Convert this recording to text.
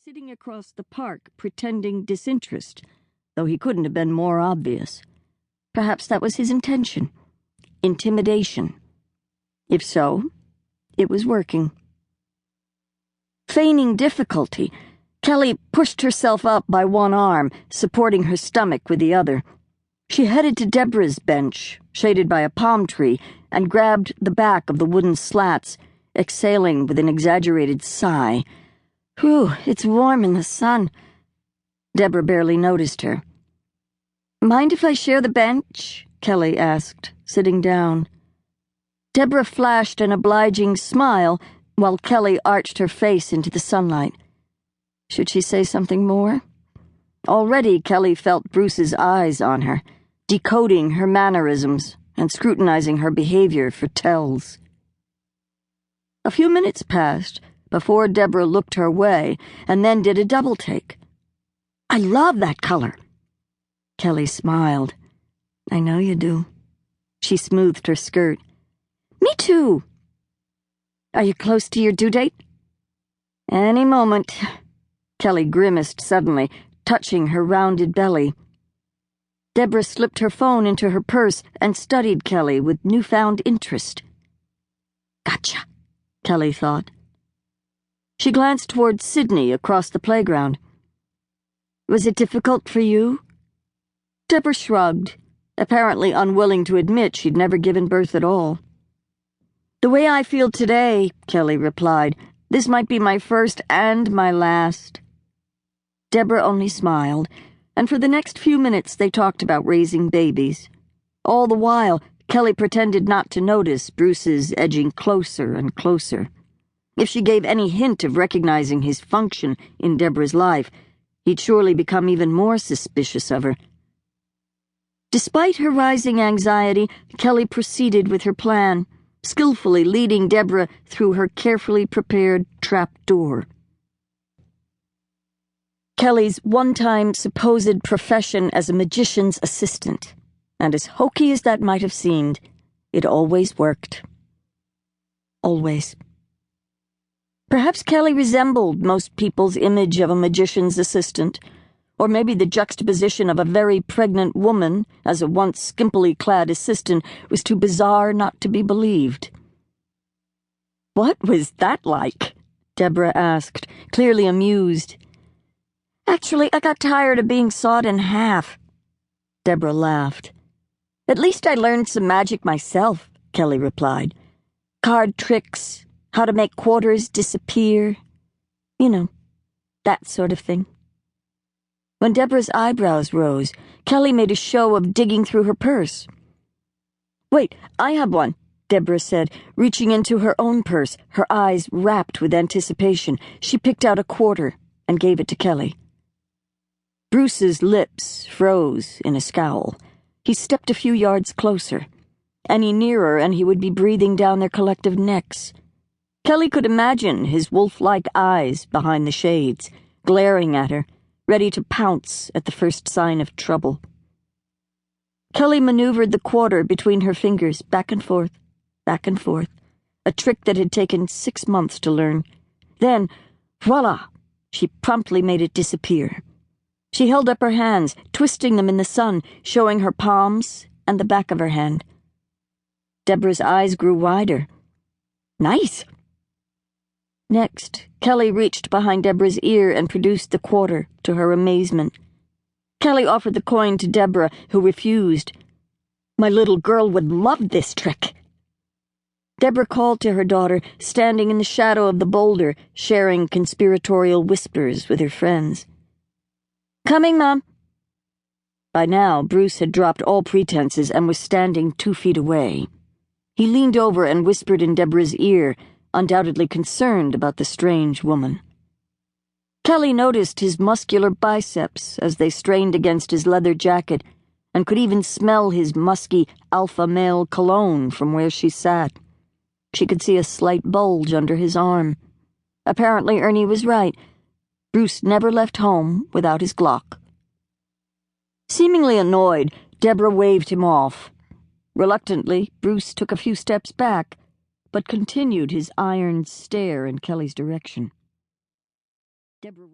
sitting across the park pretending disinterest, though he couldn't have been more obvious. Perhaps that was his intention. Intimidation. If so, it was working. Feigning difficulty, Kelly pushed herself up by one arm, supporting her stomach with the other. She headed to Deborah's bench, shaded by a palm tree, and grabbed the back of the wooden slats, exhaling with an exaggerated sigh. Whew, it's warm in the sun. Deborah barely noticed her. Mind if I share the bench? Kelly asked, sitting down. Deborah flashed an obliging smile while Kelly arched her face into the sunlight. Should she say something more? Already Kelly felt Bruce's eyes on her, decoding her mannerisms and scrutinizing her behavior for tells. A few minutes passed before Deborah looked her way and then did a double take. I love that color. Kelly smiled. I know you do. She smoothed her skirt. Me too. Are you close to your due date? Any moment. Kelly grimaced suddenly, touching her rounded belly. Deborah slipped her phone into her purse and studied Kelly with newfound interest. Gotcha, Kelly thought. She glanced toward Sydney across the playground. Was it difficult for you? Deborah shrugged, apparently unwilling to admit she'd never given birth at all. The way I feel today, Kelly replied, this might be my first and my last. Deborah only smiled, and for the next few minutes they talked about raising babies. All the while, Kelly pretended not to notice Bruce's edging closer and closer. If she gave any hint of recognizing his function in Deborah's life, he'd surely become even more suspicious of her. Despite her rising anxiety, Kelly proceeded with her plan, skillfully leading Deborah through her carefully prepared trap door. Kelly's one-time supposed profession as a magician's assistant, and as hokey as that might have seemed, it always worked. Always. Perhaps Kelly resembled most people's image of a magician's assistant, or maybe the juxtaposition of a very pregnant woman as a once skimpily clad assistant was too bizarre not to be believed. What was that like? Deborah asked, clearly amused. Actually, I got tired of being sawed in half. Deborah laughed. At least I learned some magic myself, Kelly replied. Card tricks, how to make quarters disappear. You know, that sort of thing. When Deborah's eyebrows rose, Kelly made a show of digging through her purse. Wait, I have one, Deborah said, reaching into her own purse, her eyes rapt with anticipation. She picked out a quarter and gave it to Kelly. Bruce's lips froze in a scowl. He stepped a few yards closer. Any nearer and he would be breathing down their collective necks. Kelly could imagine his wolf-like eyes behind the shades, glaring at her, ready to pounce at the first sign of trouble. Kelly maneuvered the quarter between her fingers, back and forth, a trick that had taken 6 months to learn. Then, voila, she promptly made it disappear. She held up her hands, twisting them in the sun, showing her palms and the back of her hand. Deborah's eyes grew wider. Nice! Next, Kelly reached behind Deborah's ear and produced the quarter, to her amazement. Kelly offered the coin to Deborah, who refused. My little girl would love this trick. Deborah called to her daughter, standing in the shadow of the boulder, sharing conspiratorial whispers with her friends. Coming, Mom. By now, Bruce had dropped all pretenses and was standing 2 feet away. He leaned over and whispered in Deborah's ear, undoubtedly concerned about the strange woman. Kelly noticed his muscular biceps as they strained against his leather jacket, and could even smell his musky alpha male cologne from where she sat. She could see a slight bulge under his arm. Apparently Ernie was right. Bruce never left home without his Glock. Seemingly annoyed, Deborah waved him off. Reluctantly, Bruce took a few steps back, but continued his iron stare in Kelly's direction. Deborah